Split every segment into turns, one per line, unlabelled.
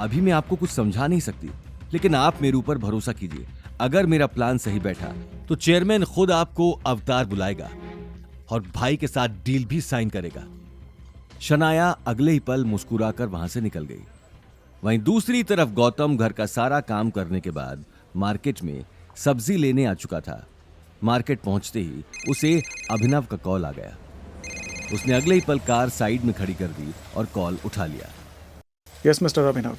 अभी मैं आपको कुछ समझा नहीं सकती, लेकिन आप मेरे ऊपर भरोसा कीजिए। अगर मेरा प्लान सही बैठा तो चेयरमैन खुद आपको अवतार बुलाएगा और भाई के साथ डील भी साइन करेगा। शनाया अगले ही पल मुस्कुराकर वहां से निकल गई। वहीं दूसरी तरफ गौतम घर का सारा काम करने के बाद मार्केट में सब्जी लेने आ चुका था। मार्केट पहुंचते ही उसे अभिनव का कॉल आ गया। उसने अगले ही पल कार साइड में खड़ी कर दी और कॉल उठा लिया।
Yes mister Abhinav.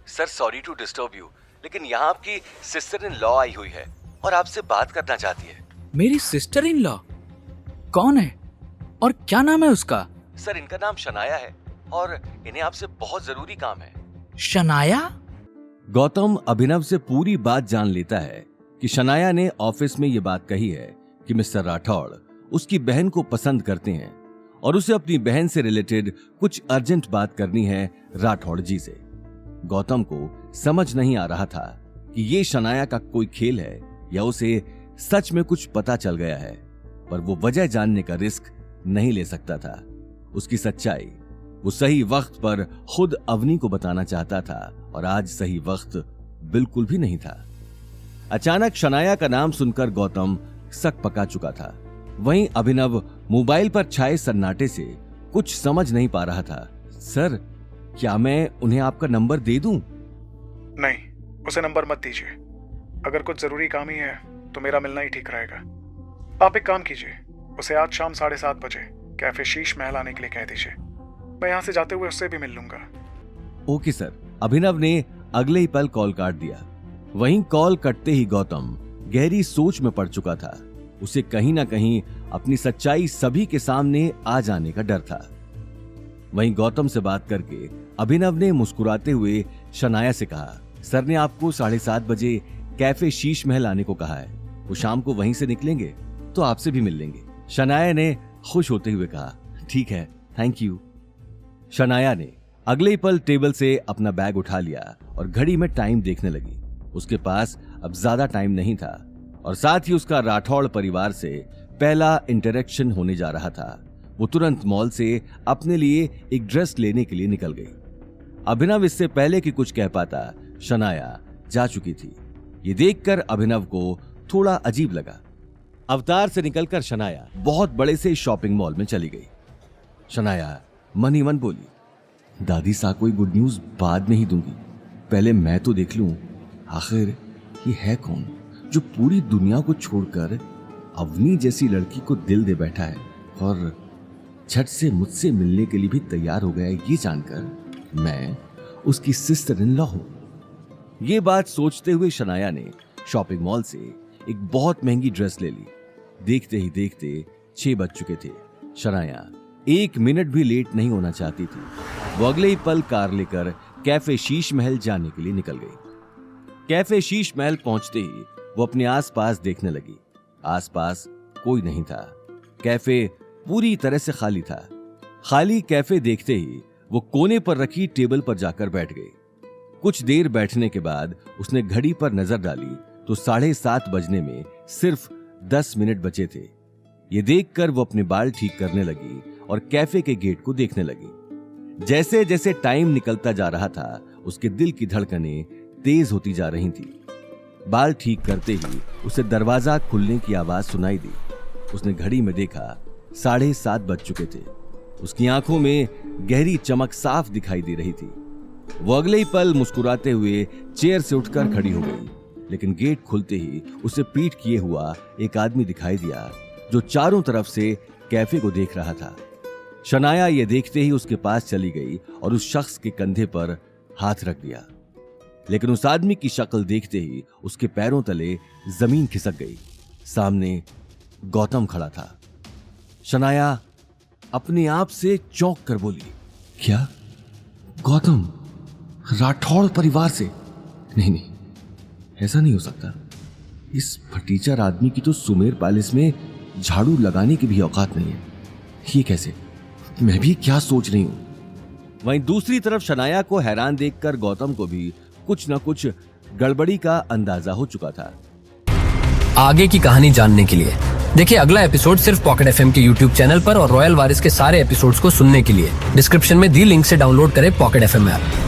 Sir sorry to disturb you, लेकिन यहाँ आपकी सिस्टर इन लॉ आई हुई है और आपसे बात करना चाहती है।
मेरी सिस्टर इन लॉ? कौन है और क्या नाम है उसका?
सर इनका नाम शनाया है और इन्हें आपसे बहुत जरूरी काम है।
शनाया?
गौतम अभिनव से पूरी बात जान लेता है कि शनाया ने ऑफिस में ये बात कही है कि मिस्टर राठौड़ उसकी बहन को पसंद करते हैं और उसे अपनी बहन से रिलेटेड कुछ अर्जेंट बात करनी है राठौड़ जी से। गौतम को समझ नहीं आ रहा था कि ये शनाया का कोई खेल है या उसे सच में कुछ पता चल गया है, पर वो वजह जानने का रिस्क नहीं ले सकता था। उसकी सच्चाई वो सही वक्त पर खुद अवनी को बताना चाहता था और आज सही वक्त बिल्कुल भी नहीं था। अचानक शनाया का नाम सुनकर गौतम सक पका चुका था। वहीं अभिनव मोबाइल पर छाए सन्नाटे से कुछ समझ नहीं पा रहा था। सर क्या मैं उन्हें आपका नंबर दे दूं?
नहीं, उसे नंबर मत दीजिए। अगर कुछ जरूरी काम ही है तो मेरा मिलना ही ठीक रहेगा। आप एक काम कीजिए, उसे आज शाम 7:30 बजे कैफे शीश महल आने के लिए कह दीजिए। मैं यहाँ से जाते हुए उससे भी मिल लूंगा।
Okay sir. अभिनव ने अगले ही पल कॉल काट दिया। वहीं कॉल कटते ही गौतम गहरी सोच में पड़ चुका था। उसे कहीं ना कहीं अपनी सच्चाई सभी के सामने आ जाने का डर था। वहीं गौतम से बात करके अभिनव ने मुस्कुराते हुए शनाया से कहा, सर ने आपको 7:30 बजे कैफे शीश महल आने को कहा है। वो शाम को वहीं से निकलेंगे तो आपसे भी मिल लेंगे। शनाया ने खुश होते हुए कहा, ठीक है, थैंक यू। शनाया ने अगले ही पल टेबल से अपना बैग उठा लिया और घड़ी में टाइम देखने लगी। उसके पास अब ज्यादा टाइम नहीं था और साथ ही उसका राठौड़ परिवार से पहला इंटरेक्शन होने जा रहा था। वो तुरंत मॉल से अपने लिए एक ड्रेस लेने के लिए निकल गई। अभिनव इससे पहले कि कुछ कह पाता शनाया जा चुकी थी। ये देखकर अभिनव को थोड़ा अजीब लगा। अवतार से निकलकर शनाया बहुत बड़े से शॉपिंग मॉल में चली गई। शनाया मन ही मन बोली, दादी सा कोई गुड न्यूज बाद में ही दूंगी, पहले मैं तो देख लूं आखिर ये है कौन जो पूरी दुनिया को छोड़कर अवनी जैसी लड़की को दिल दे बैठा है और झट से मुझसे मिलने के लिए भी तैयार हो गया है, ये जानकर मैं उसकी सिस्टर इन लॉ हूं। ये बात सोचते हुए शनाया ने शॉपिंग मॉल से एक बहुत महंगी ड्रेस ले ली। देखते ही देखते 6 बज चुके थे। शनाया 1 मिनट भी लेट नहीं होना चाहती थी। वो अगले ही पल कार लेकर कैफे शीश महल जाने के लिए निकल गई। कैफे शीश महल पहुंचते ही वो अपने आसपास देखने लगी। आसपास कोई नहीं था। कैफे पूरी तरह से खाली था। खाली कैफे देखते ही वो कोने पर रखी टेबल पर जाकर बैठ गई। कुछ देर बैठने के बाद उसने घड़ी पर नजर डाली तो 7:30 बजने में सिर्फ 10 मिनट बचे थे। ये देखकर वो अपने बाल ठीक करने लगी और कैफे के गेट को देखने लगी। जैसे जैसे टाइम निकलता जा रहा था उसके दिल की धड़कनें तेज होती जा रही थी। बाल ठीक करते ही उसे दरवाजा खुलने की आवाज सुनाई दी। उसने घड़ी में देखा 7:30 बज चुके थे। उसकी आंखों में गहरी चमक साफ दिखाई दे रही थी। वो अगले ही पल मुस्कुराते हुए चेयर से उठकर खड़ी हो गई, लेकिन गेट खुलते ही उसे पीठ किए हुआ एक आदमी दिखाई दिया जो चारों तरफ से कैफे को देख रहा था। शनाया ये देखते ही उसके पास चली गई और उस शख्स के कंधे पर हाथ रख दिया, लेकिन उस आदमी की शक्ल देखते ही उसके पैरों तले जमीन खिसक गई। सामने गौतम खड़ा था। शनाया अपने आप से चौंक कर बोली, क्या गौतम राठौड़ परिवार से? नहीं, ऐसा नहीं हो सकता। इस फटीचर आदमी की तो सुमेर पैलेस में झाड़ू लगाने की भी औकात नहीं है। ये कैसे? मैं भी क्या सोच रही हूं। वहीं दूसरी तरफ शनाया को हैरान देखकर गौतम को भी कुछ न कुछ गड़बड़ी का अंदाजा हो चुका था।
आगे की कहानी जानने के लिए देखिए अगला एपिसोड सिर्फ पॉकेट एफएम के यूट्यूब चैनल पर और रॉयल वारिस के सारे एपिसोड्स को सुनने के लिए डिस्क्रिप्शन में दी लिंक से डाउनलोड करें पॉकेट एफएम ऐप।